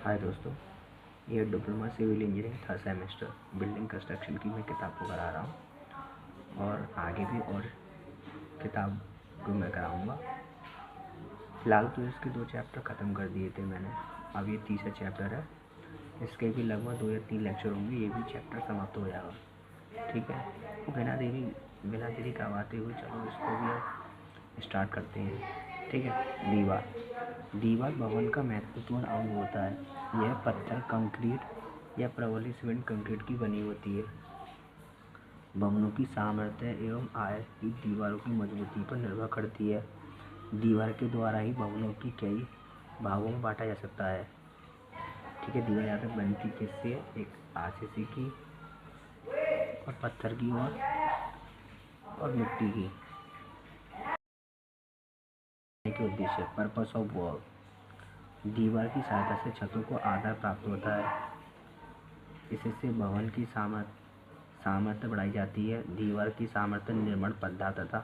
हाय दोस्तों, ये diploma civil engineering third semester building construction की मैं किताब को करा रहा हूँ और आगे भी और किताब को मैं कराऊँगा। फ़िलहाल तो इसके 2 चैप्टर ख़त्म कर दिए थे मैंने। अब ये तीसरा चैप्टर है। इसके भी लगभग 2 या 3 लेक्चर होंगे, ये भी चैप्टर समाप्त हो जाएगा। ठीक है, तो बिना देरी करवाते हुए चलो इसको भी अब स्टार्ट करते हैं। ठीक है। दीवार भवन का महत्वपूर्ण अंग होता है। यह पत्थर, कंक्रीट या प्रबलित सीमेंट कंक्रीट की बनी होती है। भवनों की सामर्थ्य एवं आय की दीवारों की मजबूती पर निर्भर करती है। दीवार के द्वारा ही भवनों की कई भागों में बांटा जा सकता है। ठीक है, दीवार ज़्यादा बनती किससे? एक आरसीसी की और पत्थर की और मिट्टी की। के उद्देश्य पर्पस ऑफ वॉल, दीवार की सहायता से छतों को आधार प्राप्त होता है। इससे भवन की सामर्थ्य बढ़ाई जाती है। दीवार की सामर्थ्य निर्माण पदार्थ तथा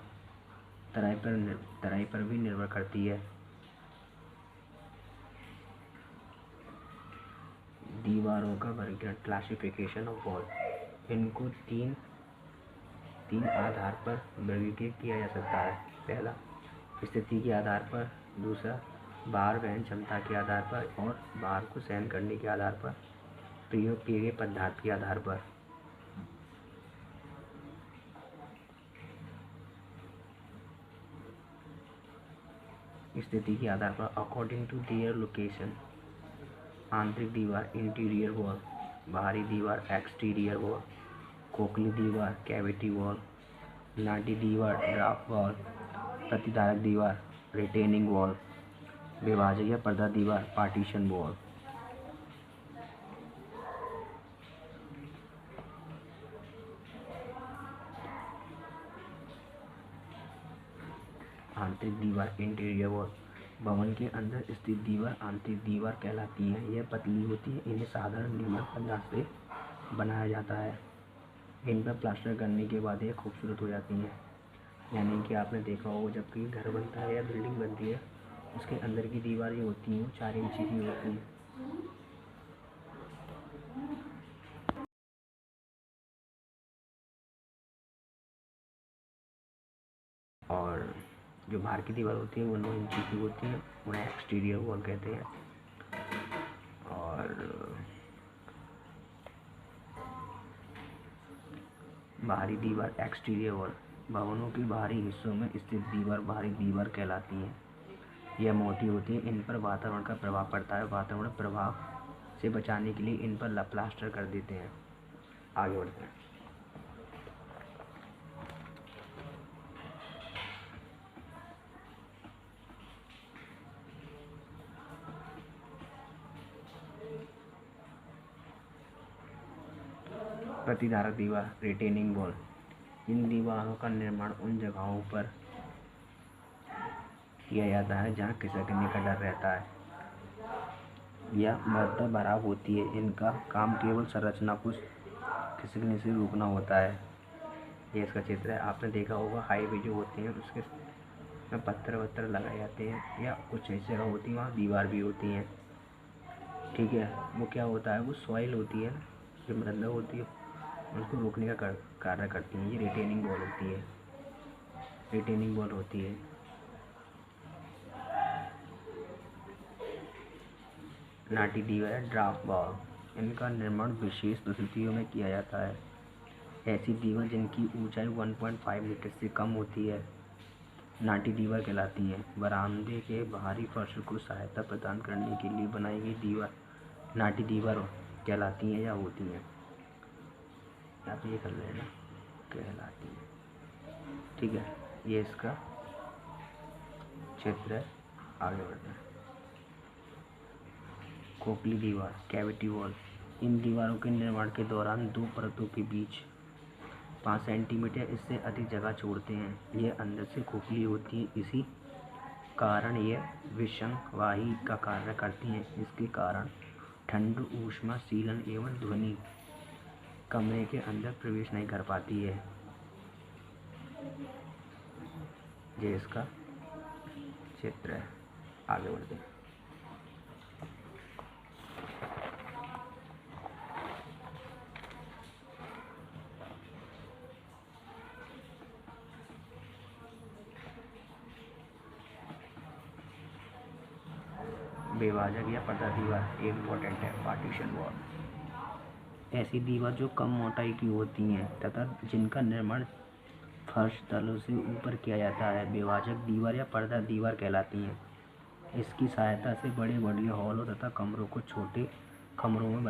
तराई पर भी निर्भर करती है। दीवारों का वर्गीकरण, क्लासिफिकेशन ऑफ वॉल, इनको तीन आधार पर वर्गीकृत किया जा सकता है। पहला, स्थिति के आधार पर। दूसरा, भार वहन क्षमता के आधार पर। और भार को सहन करने के आधार पर। प्रयोग किए गए पदार्थ के आधार पर। स्थिति के आधार पर, अकॉर्डिंग टू देयर लोकेशन। आंतरिक दीवार, इंटीरियर वॉल। बाहरी दीवार, एक्सटीरियर वॉल। खोखली दीवार, कैविटी वॉल। नाटी दीवार, ड्राफ्ट वॉल। प्रतिधारक दीवार, रिटेनिंग वॉल। विभाजक या पर्दा दीवार, पार्टीशन वॉल। आंतरिक दीवार, इंटीरियर वॉल, भवन के अंदर स्थित दीवार आंतरिक दीवार कहलाती है। यह पतली होती है। इन्हें साधारण निर्माण पदार्थ से बनाया जाता है। इन पर प्लास्टर करने के बाद ये खूबसूरत हो जाती हैं। यानी कि आपने देखा होगा, जब कहीं घर बनता है या बिल्डिंग बनती है, उसके अंदर की दीवार जो होती हैं वो 4 इंची की होती हैं। और जो बाहर की दीवार होती है वो 9 इंची की होती है। उन्हें एक्सटीरियर वॉल कहते हैं। और बाहरी दीवार, एक्सटीरियर वॉल, भवनों के बाहरी हिस्सों में स्थित दीवार बाहरी दीवार कहलाती है। यह मोटी होती है। इन पर वातावरण का प्रभाव पड़ता है। वातावरण प्रभाव से बचाने के लिए इन पर प्लास्टर कर देते हैं। आगे बढ़ते हैं। प्रतिधारक दीवार, रिटेनिंग वॉल, इन दीवारों का निर्माण उन जगहों पर किया जाता है जहाँ खिसकने का डर रहता है या मृदा भराव होती है। इनका काम केवल संरचना को खिसकने से रोकना होता है। ये इसका चित्र है। आपने देखा होगा, हाईवे जो होते हैं उसके में पत्थर वत्थर लगाए जाते हैं या कुछ ऐसी जगह होती है वहाँ दीवार भी होती हैं। ठीक है, वो क्या होता है, वो सॉइल होती है, जो मृदा होती है, उसको रोकने का कार्य करती हैं। ये रिटेनिंग वॉल होती है। नाटी दीवार, ड्राफ्ट वॉल, इनका निर्माण विशेष परिस्थितियों में किया जाता है। ऐसी दीवार जिनकी ऊंचाई 1.5 मीटर से कम होती है नाटी दीवार कहलाती है। बरामदे के बाहरी फर्श को सहायता प्रदान करने के लिए बनाई गई दीवार नाटी दीवार कहलाती हैं या होती हैं। आप ये कर लेना, कहलाती है। ठीक है, ये इसका चित्र है। आगे बढ़ते हैं। खोखली दीवार, कैविटी वॉल, इन दीवारों के निर्माण के दौरान 2 परतों के बीच 5 सेंटीमीटर इससे अधिक जगह छोड़ते हैं। यह अंदर से खोखली होती है। इसी कारण यह विषमवाही का कार्य करती हैं। इसके कारण ठंड, ऊष्मा, सीलन एवं ध्वनि कमरे के अंदर प्रवेश नहीं कर पाती है। ये इसका चित्र है। आगे बढ़ते हैं। विभाजक या पर्दा दीवार इम्पोर्टेंट है। पार्टीशन वॉल ऐसी दीवार जो कम मोटाई की होती हैं तथा जिनका निर्माण फर्श तलों से ऊपर किया जाता है विभाजक दीवार या पर्दा दीवार कहलाती हैं। इसकी सहायता से बड़े बड़े हॉलों तथा कमरों को छोटे कमरों में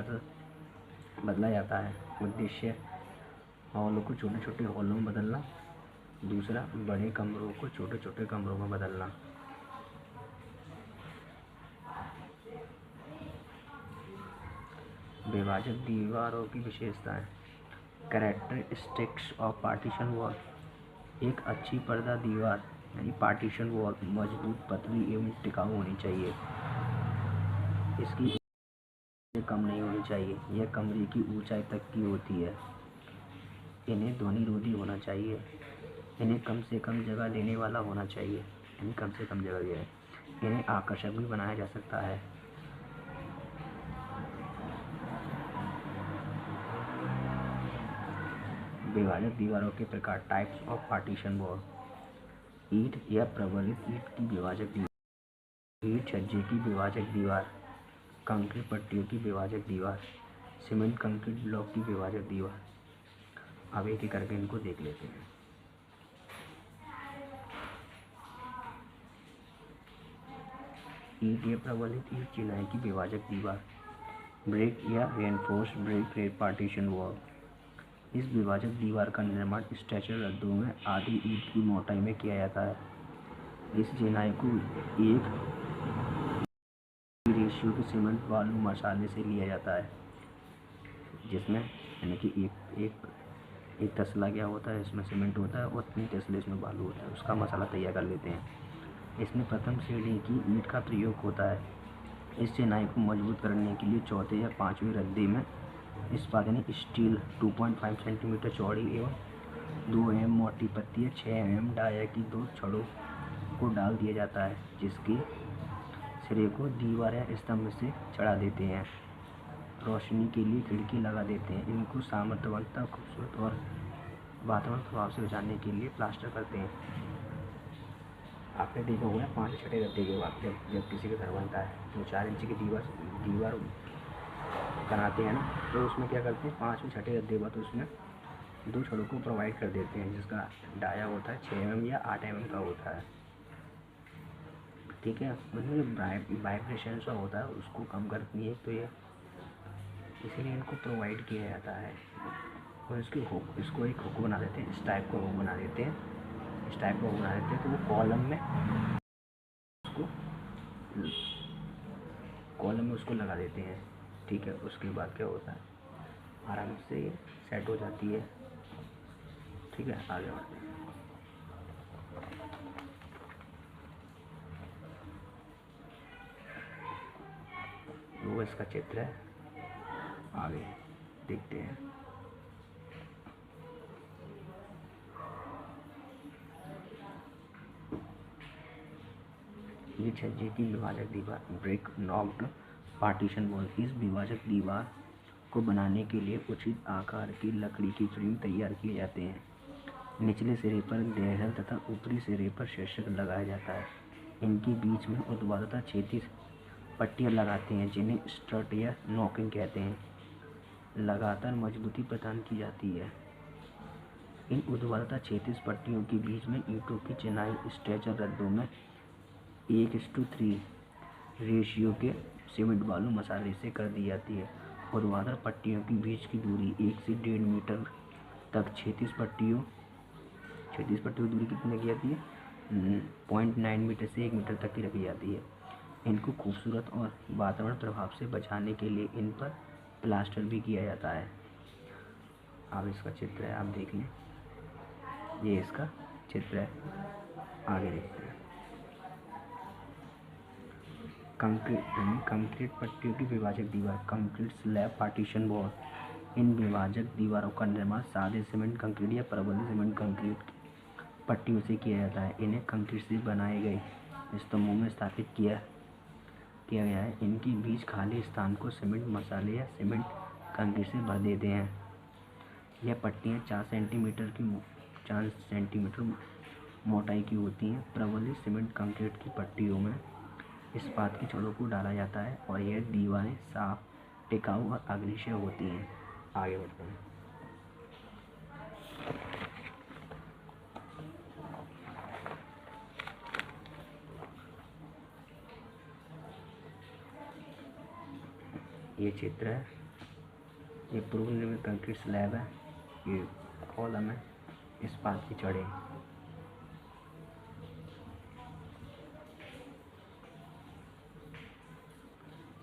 बदला जाता है। उद्देश्य हॉलों को छोटे छोटे हॉलों में बदलना, दूसरा बड़े कमरों को छोटे छोटे कमरों में बदलना। विभाजक दीवारों की विशेषताएं। Characteristics of partition wall. एक अच्छी पर्दा दीवार यानी पार्टीशन वॉल मजबूत, पतली एवं टिकाऊ होनी चाहिए। इसकी कम नहीं होनी चाहिए। यह कमरे की ऊंचाई तक की होती है। इन्हें ध्वनिरोधी होना चाहिए। इन्हें कम से कम जगह लेने वाला होना चाहिए। इन्हें कम से कम जगह है। इन्हें आकर्षक भी बनाया जा सकता है। विभाजक दीवारों के प्रकार। Types of partition wall. ईंट या प्रबलित ईंट की विभाजक दीवार, ईंट छज्जे की विभाजक दीवार, कंक्रीट पट्टियों की विभाजक दीवार, सीमेंट कंक्रीट ब्लॉक की विभाजक दीवार। अब एक एक करके इनको देख लेते हैं। ईंट या प्रबलित ईंट चिनाई की विभाजक दीवार, ब्रिक या रेनफोर्स ब्रिक पार्टीशन वॉल। इस विभाजक दीवार का निर्माण स्ट्रक्चरल रद्दों में आधी ईंट की मोटाई में किया जाता है। इस चिनाई को एक रेशियो के सीमेंट बालू मसाले से लिया जाता है, जिसमें यानी कि एक तसला क्या होता है, इसमें सीमेंट होता है और 3 तसले इसमें बालू होता है। उसका मसाला तैयार कर लेते हैं। इसमें प्रथम श्रेणी की ईंट का प्रयोग होता है। इस चिनाई को मजबूत करने के लिए चौथे या 5वें रद्दे में इस्पात यानी स्टील 2.5 सेंटीमीटर चौड़ी एवं 2 mm मोटी पत्ती या 6 mm डाया की 2 छड़ों को डाल दिया जाता है, जिसके सिरे को दीवार या स्तंभ से चढ़ा देते हैं। रोशनी के लिए खिड़की लगा देते हैं। इनको सामर्थ्यवंता, खूबसूरत और वातावरण प्रभाव से बचाने के लिए प्लास्टर करते हैं। आपने देखा होगा 5 छठे रद्दे के बाद जब किसी का घर बनता है तो 4 इंच की दीवार बनाते हैं ना, तो उसमें क्या करते हैं 5वें छठे रद्दे के बाद उसमें 2 छड़ों को प्रोवाइड कर देते हैं, जिसका डाया होता है 6 mm या 8 mm का होता है। ठीक है, उसमें वाइब्रेशन सा होता है, उसको कम करती है, तो ये इसीलिए इनको प्रोवाइड किया जाता है। और इसको एक हुक बना देते हैं, इस टाइप का हुक बना देते हैं, तो वो कॉलम में उसको लगा देते हैं। ठीक है, उसके बाद क्या होता है आराम से ये सेट हो जाती है। ठीक है, आगे बढ़ते हैं। वो इसका चित्र है, आगे देखते हैं। ये छज्जे की विभाजक दीवार ब्रिक नॉक्ड पार्टीशन वॉल। इस विभाजक दीवार को बनाने के लिए उचित आकार की लकड़ी की फ्रेम तैयार किए जाते हैं। निचले सिरे पर देहल तथा ऊपरी सिरे पर शीर्षक लगाया जाता है। इनके बीच में ऊर्ध्वाधर क्षैतिज पट्टियाँ लगाते हैं, जिन्हें स्ट्रट या नॉकिंग कहते हैं। लगातार मजबूती प्रदान की जाती है। इन ऊर्ध्वाधर क्षैतिज पट्टियों के बीच में ईंटों की चिनाई स्ट्रक्चर रद्दों में 1:3 रेशियो के सीमेंट बालू मसाले से कर दी जाती है। ऊर्ध्वाधर पट्टियों के बीच की दूरी 1 से 1.5 मीटर तक, क्षैतिज पट्टियों की दूरी कितनी की जाती है 0.9 मीटर से 1 मीटर तक की रखी जाती है। इनको खूबसूरत और वातावरण प्रभाव से बचाने के लिए इन पर प्लास्टर भी किया जाता है। अब इसका चित्र है, आप देख लें, ये इसका चित्र है। आगे देखते हैं। कंक्रीट पट्टियों की विभाजक दीवार कंक्रीट स्लैब पार्टीशन वॉल। इन विभाजक दीवारों का निर्माण सादे सीमेंट कंक्रीट या प्रबलित सीमेंट कंक्रीट पट्टियों से किया जाता है। इन्हें कंक्रीट से बनाए गए स्तंभों में स्थापित किया गया है। इनके बीच खाली स्थान को सीमेंट मसाले या सीमेंट कंक्रीट से भर देते हैं। यह पट्टियाँ 4 सेंटीमीटर मोटाई की होती हैं। प्रबलित सीमेंट कंक्रीट की पट्टियों में इस्पात की छड़ों को डाला जाता है और यह दीवारें साफ, टिकाऊ और अग्निशय होती हैं। आगे बढ़ते हैं। ये चित्र है, ये पूर्व निर्मित कंक्रीट स्लैब है, ये कॉलम है, इस्पात की छड़ें।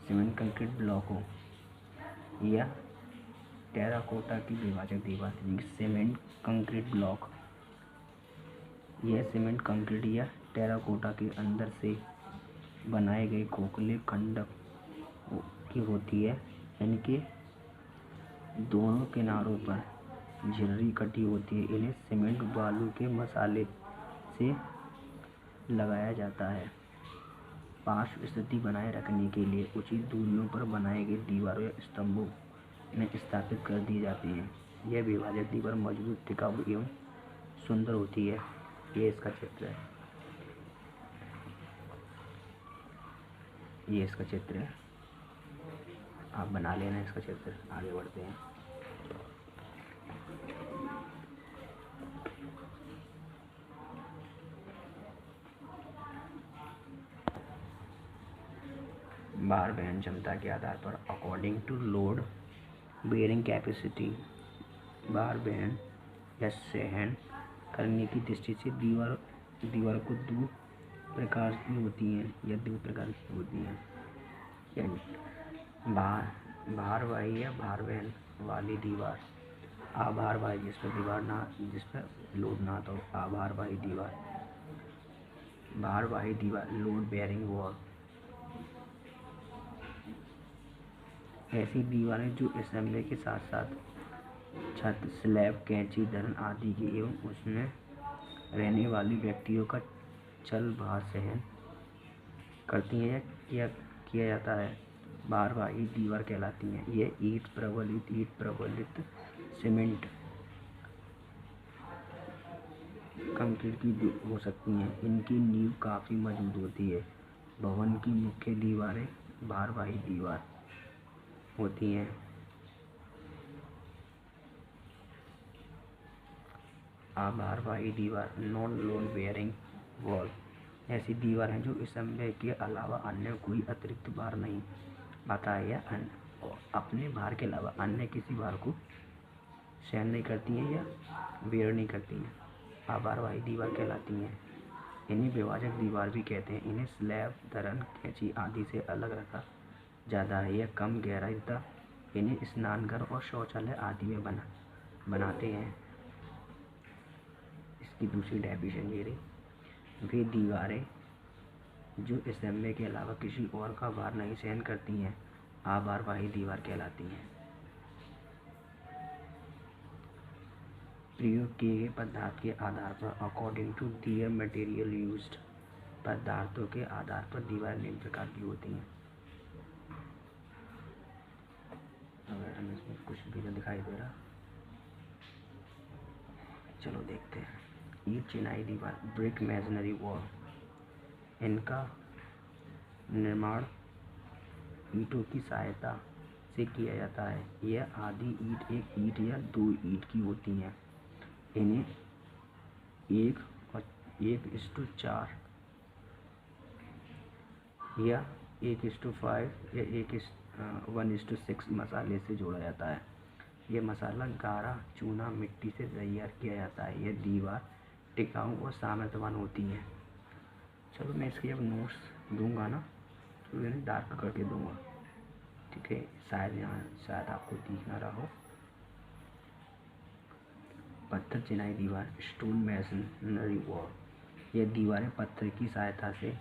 सीमेंट कंक्रीट ब्लॉकों या टेराकोटा की विभाजक दीवार। सीमेंट कंक्रीट ब्लॉक यह सीमेंट कंक्रीट या टेराकोटा के अंदर से बनाए गए खोखले खंड की होती है। इनके दोनों किनारों पर झिर्री कटी होती है। इन्हें सीमेंट बालू के मसाले से लगाया जाता है। पार्श्व स्थिति बनाए रखने के लिए उचित दूरियों पर बनाए गए दीवारों या स्तंभों में स्थापित कर दी जाती है। यह विभाजक दीवार मजबूत, टिकाऊ एवं सुंदर होती है। ये इसका चित्र है, ये इसका चित्र है, आप बना लेना इसका चित्र। आगे बढ़ते हैं। भार वहन क्षमता के आधार पर according to load bearing capacity, भार वहन या सहन करने की दृष्टि से दीवार को दो प्रकार की होती हैं यानी भारवाही या भार वहन वाली दीवार, अभारवाही जिस पर लोड ना तो अभारवाही दीवार, भारवाही दीवार लोड बेयरिंग वॉल। ऐसी दीवारें जो असेंबली के साथ साथ छत, स्लैब, कैंची, धरन आदि की एवं उसमें रहने वाले व्यक्तियों का चल भार सहन करती हैं या किया जाता है, भारवाही दीवार कहलाती हैं। ये ईंट प्रबलित सीमेंट कंक्रीट की हो सकती हैं। इनकी नींव काफ़ी मजबूत होती है। भवन की मुख्य दीवारें भारवाही दीवार होती हैं। अभारवाही दीवार नॉन लोड बेयरिंग वॉल ऐसी दीवार हैं जो असेंबली के अलावा अन्य कोई अतिरिक्त भार नहीं आता है या अपने भार के अलावा अन्य किसी भार को सहन नहीं करती हैं या बेयर नहीं करती हैं, अभारवाही दीवार कहलाती हैं। इन्हें विभाजक दीवार भी कहते हैं। इन्हें स्लैब, धरन, कैंची आदि से अलग रखा जाता है। यह कम गहराई तथा इन्हें स्नानघर और शौचालय आदि में बनाते हैं। इसकी दूसरी डेफिनेशन ये रही, वे दीवारें जो असेंबली के अलावा किसी और का भार नहीं सहन करती हैं, अभारवाही दीवार कहलाती हैं। प्रयोग किए गए पदार्थ के आधार पर according to their material used, पदार्थों के आधार पर दीवारें निम्न प्रकार की होती हैं। अगर हमें इसमें कुछ भी तो दिखाई दे रहा, चलो देखते हैं। ईंट चिनाई दीवार, ब्रिक मेसनरी वॉल, इनका निर्माण ईंटों की सहायता से किया जाता है। यह आधी ईंट, एक ईंट या दो ईंट की होती हैं। इन्हें 1:4 या 1:5 या 1:6 मसाले से जोड़ा जाता है। यह मसाला गारा, चूना, मिट्टी से तैयार किया जाता है। यह दीवार टिकाऊ और सामर्थ्यवान होती है। चलो मैं इसके जब नोट्स दूंगा ना तो इन्हें डार्क करके दूंगा, ठीक है। शायद आपको दिख ना रहा हो। पत्थर चिनाई दीवार, स्टोन मेसनरी वॉल, यह दीवारें पत्थर की सहायता से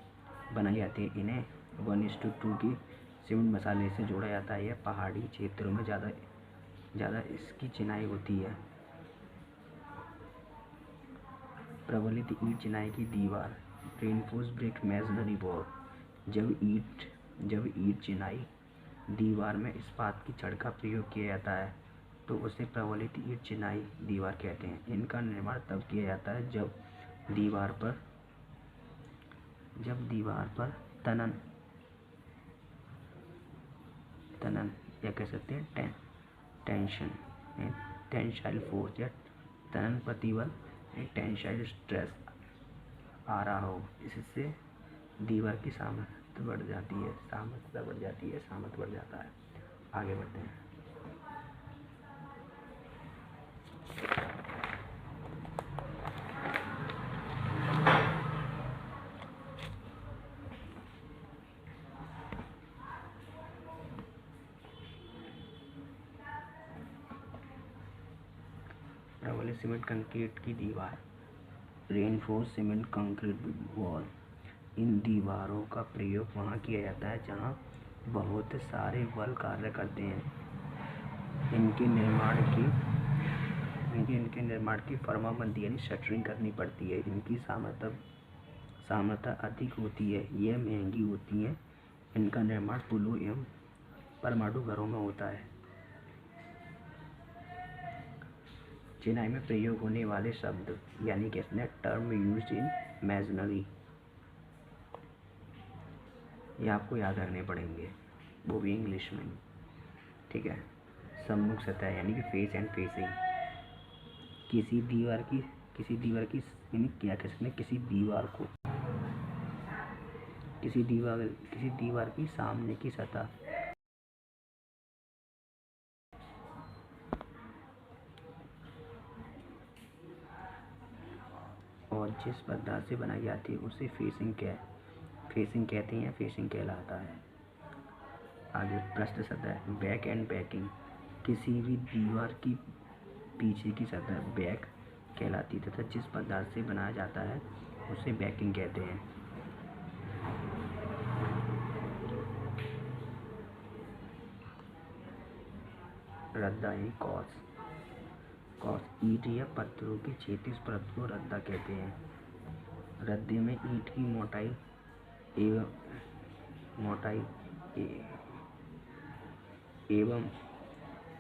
बनाई जाती है। इन्हें 1:2 की सीमेंट मसाले से जोड़ा जाता है। यह पहाड़ी क्षेत्रों में ज़्यादा इसकी चिनाई होती है। प्रबलित ईंट चिनाई की दीवार, रेनफोर्स ब्रिक मेसनरी वॉल, जब ईंट चिनाई दीवार में इस्पात की छड़ का प्रयोग किया जाता है तो उसे प्रबलित ईंट चिनाई दीवार कहते हैं। इनका निर्माण तब किया जाता है जब दीवार पर तनन तनन या कह सकते हैं टेंशन, टेंसाइल फोर्स या तनन प्रतिबल, टेंसाइल स्ट्रेस आ रहा हो, इससे दीवार की सामर्थ्य बढ़ जाती है, सामर्थ्य बढ़ जाता है। आगे बढ़ते हैं। प्रबलित सीमेंट कंक्रीट की दीवार, रेनफोर्स सीमेंट कंक्रीट वॉल, इन दीवारों का प्रयोग वहाँ किया जाता है जहाँ बहुत सारे बल कार्य करते हैं। इनके निर्माण की फर्माबंदी यानी शटरिंग करनी पड़ती है। इनकी सामर्थ्य अधिक होती है, यह महंगी होती है। इनका निर्माण पुलों एवं परमाणु घरों में होता है। चिनाई में प्रयोग होने वाले शब्द यानी कि टर्म यूज्ड इन मैसनरी, ये आपको याद रखने पड़ेंगे, वो भी इंग्लिश में, ठीक है। सम्मुख सतह यानी कि फेस एंड फेसिंग, किसी दीवार की यानी क्या कह सकते हैं, किसी दीवार की सामने की सतह। और जिस पदार्थ से बनाई जाती है उसे फेसिंग कहते हैं, फेसिंग कहलाता है। आगे पृष्ठ सतह, बैक एंड बैकिंग, किसी भी दीवार की पीछे की सतह बैक कहलाती है तथा जिस पदार्थ से बनाया जाता है उसे बैकिंग कहते हैं। रद्दा यानी कॉर्स, ईंट या पत्थरों की क्षैतिज परत को रद्दा कहते हैं। रद्दे में ईंट की एवं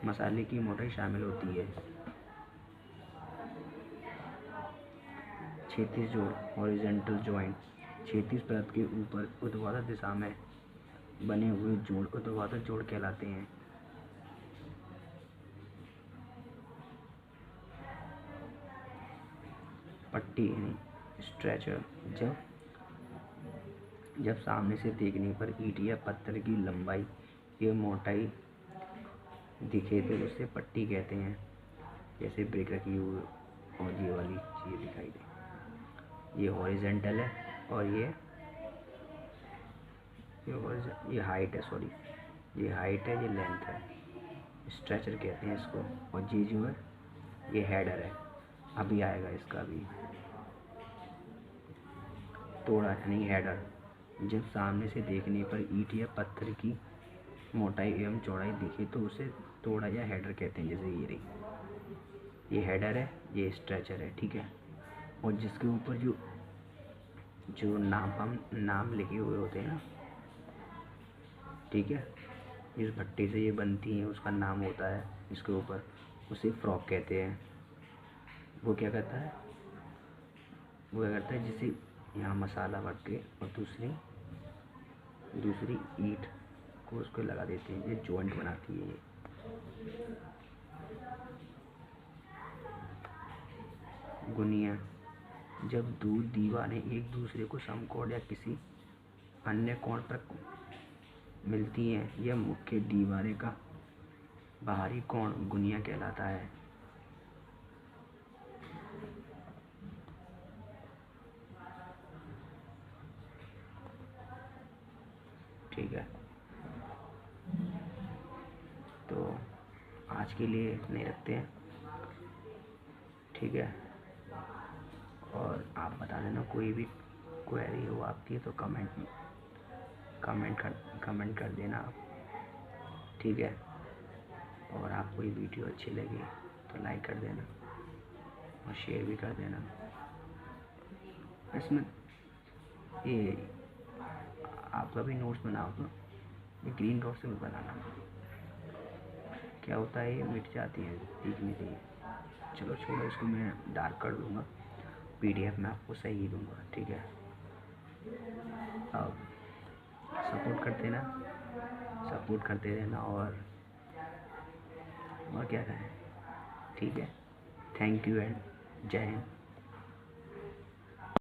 मसाले की मोटाई शामिल होती है। क्षैतिज जोड़, हॉरिजॉन्टल जॉइंट, क्षैतिज परत के ऊपर ऊर्ध्वाधर दिशा में बने हुए जोड़ ऊर्ध्वाधर जोड़ कहलाते हैं। पट्टी यानी स्ट्रेचर, जब सामने से देखने पर ईंट या पत्थर की लंबाई एवं मोटाई दिखे तो उसे पट्टी कहते हैं। जैसे ब्रेक रखी हुई और ये वाली चीज़ दिखाई दे, ये हॉरिजॉन्टल है और ये हाइट है, सॉरी ये हाइट है, ये लेंथ है, स्ट्रेचर कहते हैं इसको। और ये जो है ये हेडर है, अभी आएगा इसका भी। तोड़ा यानी हेडर, जब सामने से देखने पर ईंट या पत्थर की मोटाई एवं चौड़ाई दिखे तो उसे तोड़ा या हेडर कहते हैं। जैसे ये रही, ये हेडर है, ये स्ट्रेचर है, ठीक है। और जिसके ऊपर जो नाम लिखे हुए होते हैं ना, ठीक है, जिस भट्टी से ये बनती हैं उसका नाम होता है इसके ऊपर, उसे फ्रॉक कहते हैं। वो क्या करता है, जिसे यहाँ मसाला भर के और दूसरी ईंट को उसको लगा देते हैं, ये जॉइंट बनाती है ये। गुनिया, जब दो दीवारें एक दूसरे को समकोण या किसी अन्य कोण पर मिलती हैं, यह मुख्य दीवारें का बाहरी कोण गुनिया कहलाता है। ठीक है, तो आज के लिए नहीं रखते हैं, ठीक है। और आप बता देना कोई भी क्वेरी हो आपकी तो कमेंट कर देना आप, ठीक है। और आपको ये वीडियो अच्छी लगी तो लाइक कर देना और शेयर भी कर देना। इसमें ये आपका भी नोट्स बनाओ तो ये ग्रीन डॉट से भी बनाना, क्या होता है ये मिट जाती है दिखने के लिए। चलो छोड़ो, इसको मैं डार्क कर दूँगा, PDF में आपको सही दूँगा, ठीक है। अब सपोर्ट करते ना, सपोर्ट करते रहना और क्या कहें। ठीक है, थैंक यू एंड जय हिंद।